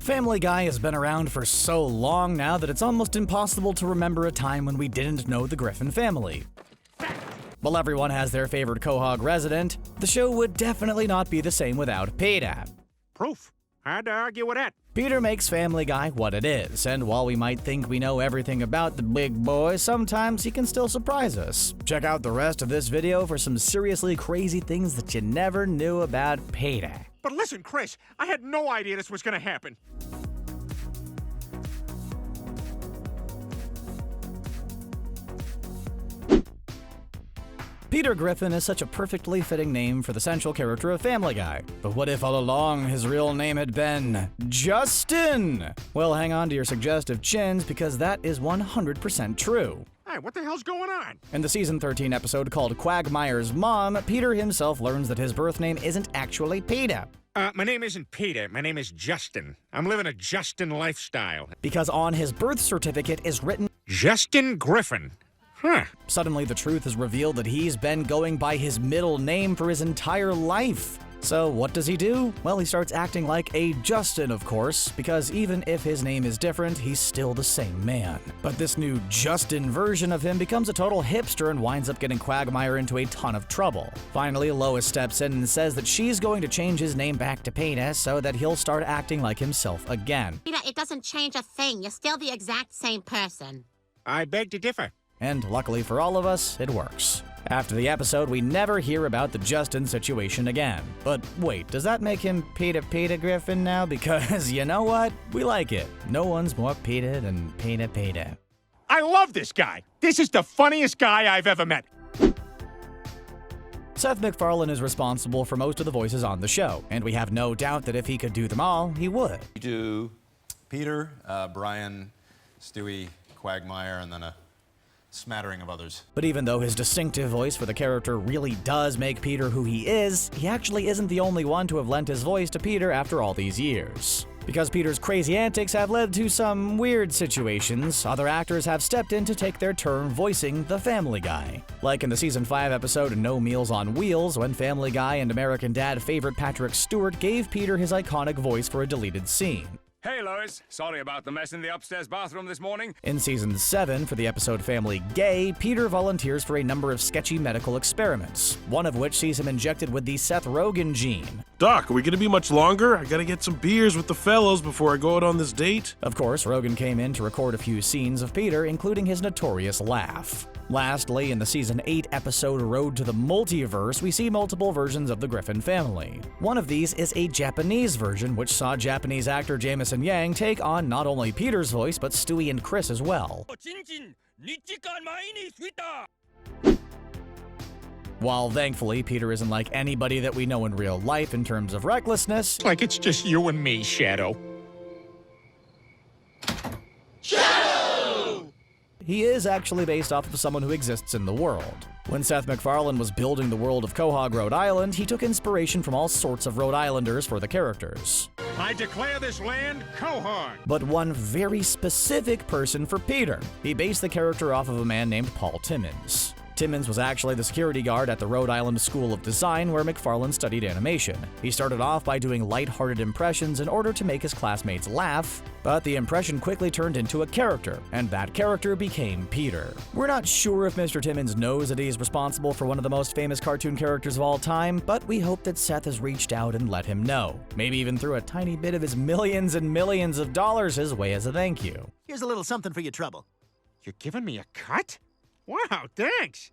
Family Guy has been around for so long now that it's almost impossible to remember a time when we didn't know the Griffin family. While everyone has their favorite Quahog resident, the show would definitely not be the same without Peter. Proof. Hard to argue with that. Peter makes Family Guy what it is, and while we might think we know everything about the big boy, sometimes he can still surprise us. Check out the rest of this video for some seriously crazy things that you never knew about Peter. But listen, Chris, I had no idea this was gonna happen. Peter Griffin is such a perfectly fitting name for the central character of Family Guy. But what if all along his real name had been Justin? Well, hang on to your suggestive chins because that is 100% true. Hey, what the hell's going on? In the season 13 episode called Quagmire's Mom, Peter himself learns that his birth name isn't actually Peter. My name isn't Peter, my name is Justin. I'm living a Justin lifestyle. Because on his birth certificate is written Justin Griffin. Huh. Suddenly the truth is revealed that he's been going by his middle name for his entire life. So what does he do? Well, he starts acting like a Justin, of course, because even if his name is different, he's still the same man. But this new Justin version of him becomes a total hipster and winds up getting Quagmire into a ton of trouble. Finally, Lois steps in and says that she's going to change his name back to Peter so that he'll start acting like himself again. Peter, it doesn't change a thing. You're still the exact same person. I beg to differ. And luckily for all of us, it works. After the episode, we never hear about the Justin situation again. But wait, does that make him Peter Griffin now? Because you know what? We like it. No one's more Peter than Peter. I love this guy. This is the funniest guy I've ever met. Seth MacFarlane is responsible for most of the voices on the show, and we have no doubt that if he could do them all, he would. We do Peter, Brian, Stewie, Quagmire, and then a smattering of others. But even though his distinctive voice for the character really does make Peter who he is, he actually isn't the only one to have lent his voice to Peter after all these years. Because Peter's crazy antics have led to some weird situations, other actors have stepped in to take their turn voicing the Family Guy. Like in the season 5 episode No Meals on Wheels, when Family Guy and American Dad favorite Patrick Stewart gave Peter his iconic voice for a deleted scene. Hey, Lois. Sorry about the mess in the upstairs bathroom this morning. In season 7, for the episode Family Gay, Peter volunteers for a number of sketchy medical experiments, one of which sees him injected with the Seth Rogen gene. Doc, are we gonna be much longer? I gotta get some beers with the fellows before I go out on this date. Of course, Rogen came in to record a few scenes of Peter, including his notorious laugh. Lastly, in the season 8 episode Road to the Multiverse, we see multiple versions of the Griffin family. One of these is a Japanese version, which saw Japanese actor Jameson Yang take on not only Peter's voice, but Stewie and Chris as well. While thankfully, Peter isn't like anybody that we know in real life in terms of recklessness, Like it's just you and me, Shadow. he is actually based off of someone who exists in the world. When Seth MacFarlane was building the world of Quahog, Rhode Island, he took inspiration from all sorts of Rhode Islanders for the characters. I declare this land Quahog. But one very specific person for Peter. He based the character off of a man named Paul Timmons. Timmons was actually the security guard at the Rhode Island School of Design where MacFarlane studied animation. He started off by doing light-hearted impressions in order to make his classmates laugh, but the impression quickly turned into a character, and that character became Peter. We're not sure if Mr. Timmons knows that he's responsible for one of the most famous cartoon characters of all time, but we hope that Seth has reached out and let him know. Maybe even threw a tiny bit of his millions and millions of dollars his way as a thank you. Here's a little something for your trouble. You're giving me a cut? Wow, thanks.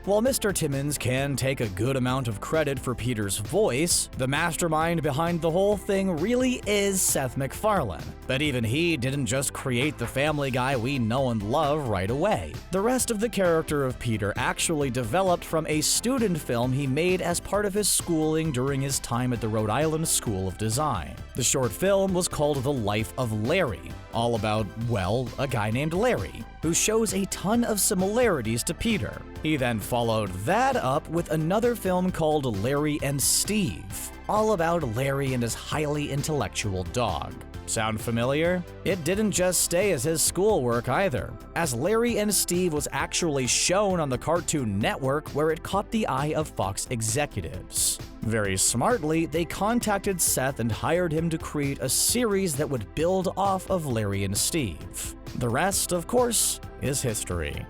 While Mr. Timmons can take a good amount of credit for Peter's voice, the mastermind behind the whole thing really is Seth MacFarlane. But even he didn't just create the Family Guy we know and love right away. The rest of the character of Peter actually developed from a student film he made as part of his schooling during his time at the Rhode Island School of Design. The short film was called The Life of Larry, all about, well, a guy named Larry, who shows a ton of similarities to Peter. He then followed that up with another film called Larry and Steve, all about Larry and his highly intellectual dog. Sound familiar? It didn't just stay as his schoolwork either, as Larry and Steve was actually shown on the Cartoon Network, where it caught the eye of Fox executives. Very smartly, they contacted Seth and hired him to create a series that would build off of Larry and Steve. The rest, of course, is history.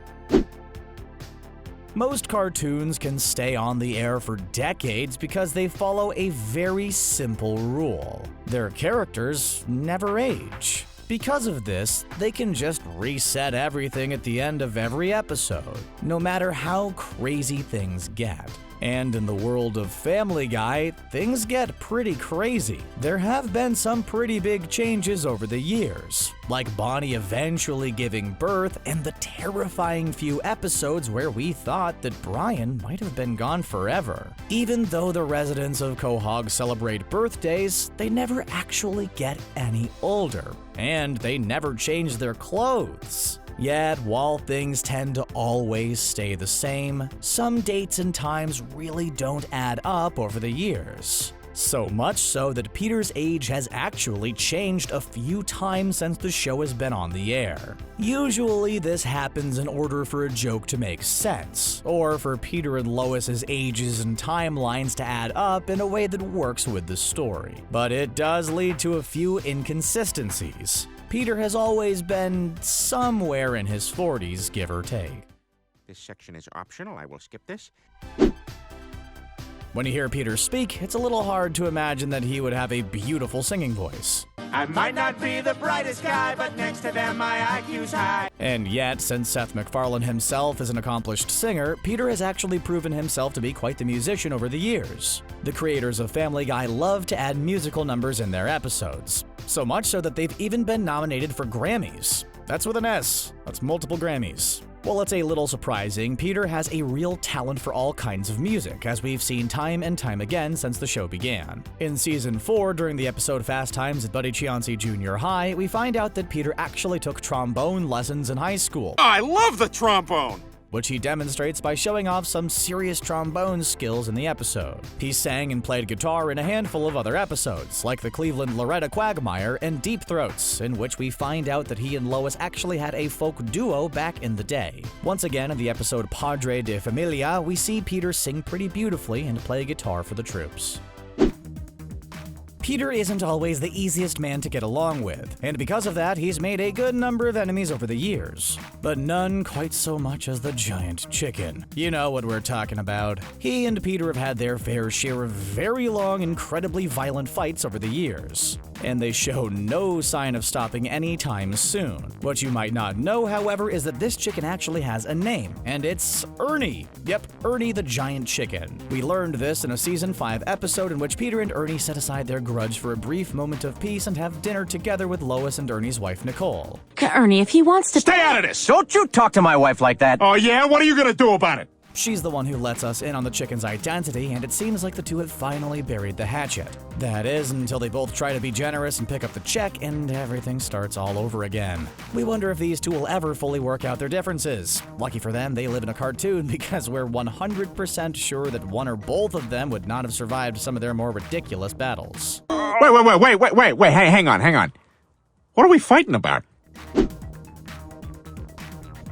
Most cartoons can stay on the air for decades because they follow a very simple rule. Their characters never age. Because of this, they can just reset everything at the end of every episode, no matter how crazy things get. And in the world of Family Guy, things get pretty crazy. There have been some pretty big changes over the years, like Bonnie eventually giving birth and the terrifying few episodes where we thought that Brian might have been gone forever. Even though the residents of Quahog celebrate birthdays, they never actually get any older, and they never change their clothes. Yet, while things tend to always stay the same, some dates and times really don't add up over the years. So much so that Peter's age has actually changed a few times since the show has been on the air. Usually this happens in order for a joke to make sense, or for Peter and Lois's ages and timelines to add up in a way that works with the story. But it does lead to a few inconsistencies. Peter has always been somewhere in his 40s, give or take. This section is optional. I will skip this. When you hear Peter speak, it's a little hard to imagine that he would have a beautiful singing voice. I might not be the brightest guy, but next to them my IQ's high. And yet, since Seth MacFarlane himself is an accomplished singer, Peter has actually proven himself to be quite the musician over the years. The creators of Family Guy love to add musical numbers in their episodes, so much so that they've even been nominated for Grammys. That's with an S. That's multiple Grammys. While it's a little surprising, Peter has a real talent for all kinds of music, as we've seen time and time again since the show began. In Season 4, during the episode Fast Times at Buddy Cianci Junior High, we find out that Peter actually took trombone lessons in high school. I love the trombone! Which he demonstrates by showing off some serious trombone skills in the episode. He sang and played guitar in a handful of other episodes, like the Cleveland Loretta Quagmire and Deep Throats, in which we find out that he and Lois actually had a folk duo back in the day. Once again, in the episode Padre de Familia, we see Peter sing pretty beautifully and play guitar for the troops. Peter isn't always the easiest man to get along with, and because of that, he's made a good number of enemies over the years. But none quite so much as the giant chicken. You know what we're talking about. He and Peter have had their fair share of very long, incredibly violent fights over the years, and they show no sign of stopping anytime soon. What you might not know, however, is that this chicken actually has a name, and it's Ernie. Yep, Ernie the giant chicken. We learned this in a Season 5 episode in which Peter and Ernie set aside their grudge for a brief moment of peace and have dinner together with Lois and Ernie's wife, Nicole. Ernie, if he wants to— Stay out of this! Don't you talk to my wife like that. Oh yeah? What are you gonna do about it? She's the one who lets us in on the chicken's identity, and it seems like the two have finally buried the hatchet. That is, until they both try to be generous and pick up the check, and everything starts all over again. We wonder if these two will ever fully work out their differences. Lucky for them, they live in a cartoon, because we're 100% sure that one or both of them would not have survived some of their more ridiculous battles. Wait, hey, hang on. What are we fighting about?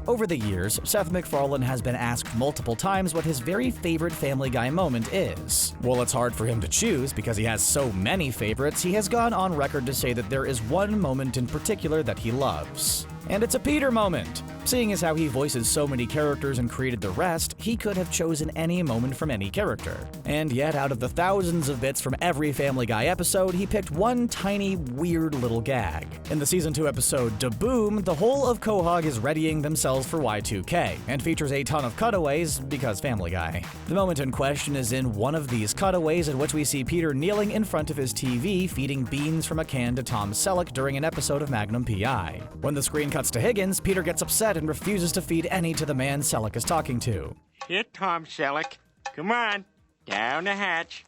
Over the years, Seth MacFarlane has been asked multiple times what his very favorite Family Guy moment is. While it's hard for him to choose because he has so many favorites, he has gone on record to say that there is one moment in particular that he loves. And it's a Peter moment. Seeing as how he voices so many characters and created the rest, he could have chosen any moment from any character. And yet, out of the thousands of bits from every Family Guy episode, he picked one tiny, weird little gag. In the Season 2 episode Da-Boom, the whole of Quahog is readying themselves for Y2K, and features a ton of cutaways because Family Guy. The moment in question is in one of these cutaways in which we see Peter kneeling in front of his TV feeding beans from a can to Tom Selleck during an episode of Magnum P.I. When the screen cuts to Higgins, Peter gets upset and refuses to feed any to the man Selleck is talking to. Here, Tom Selleck. Come on. Down the hatch.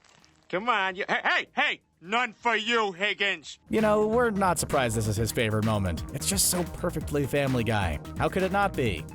Come on. Hey! None for you, Higgins. You know, we're not surprised this is his favorite moment. It's just so perfectly Family Guy. How could it not be?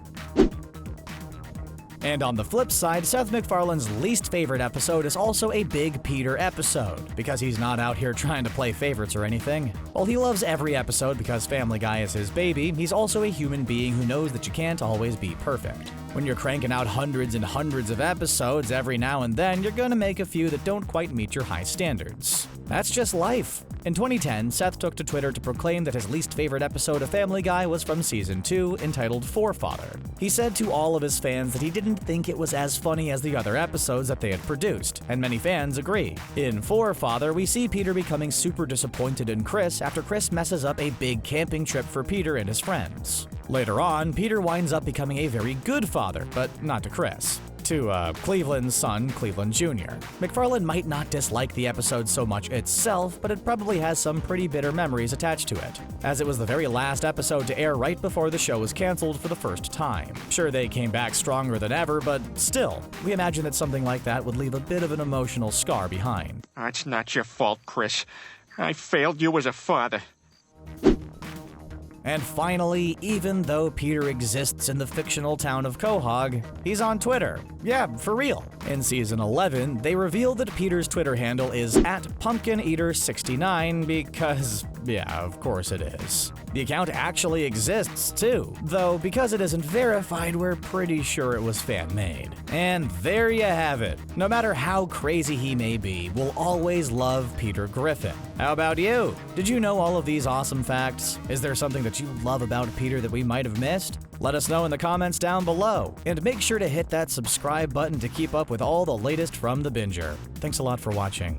And on the flip side, Seth MacFarlane's least favorite episode is also a big Peter episode, because he's not out here trying to play favorites or anything. While he loves every episode because Family Guy is his baby, he's also a human being who knows that you can't always be perfect. When you're cranking out hundreds and hundreds of episodes every now and then, you're gonna make a few that don't quite meet your high standards. That's just life. In 2010, Seth took to Twitter to proclaim that his least favorite episode of Family Guy was from Season 2, entitled Forefather. He said to all of his fans that he didn't think it was as funny as the other episodes that they had produced, and many fans agree. In Forefather, we see Peter becoming super disappointed in Chris after Chris messes up a big camping trip for Peter and his friends. Later on, Peter winds up becoming a very good father, but not to Chris. To Cleveland's son, Cleveland Jr. MacFarlane might not dislike the episode so much itself, but it probably has some pretty bitter memories attached to it, as it was the very last episode to air right before the show was canceled for the first time. Sure, they came back stronger than ever, but still, we imagine that something like that would leave a bit of an emotional scar behind. It's not your fault, Chris. I failed you as a father. And finally, even though Peter exists in the fictional town of Quahog, he's on Twitter. Yeah, for real. In Season 11, they reveal that Peter's Twitter handle is @PumpkinEater69 because, yeah, of course it is. The account actually exists too, though because it isn't verified, we're pretty sure it was fan-made. And there you have it. No matter how crazy he may be, we'll always love Peter Griffin. How about you? Did you know all of these awesome facts? Is there something that you love about Peter that we might have missed? Let us know in the comments down below, and make sure to hit that subscribe button to keep up with all the latest from The Binger. Thanks a lot for watching.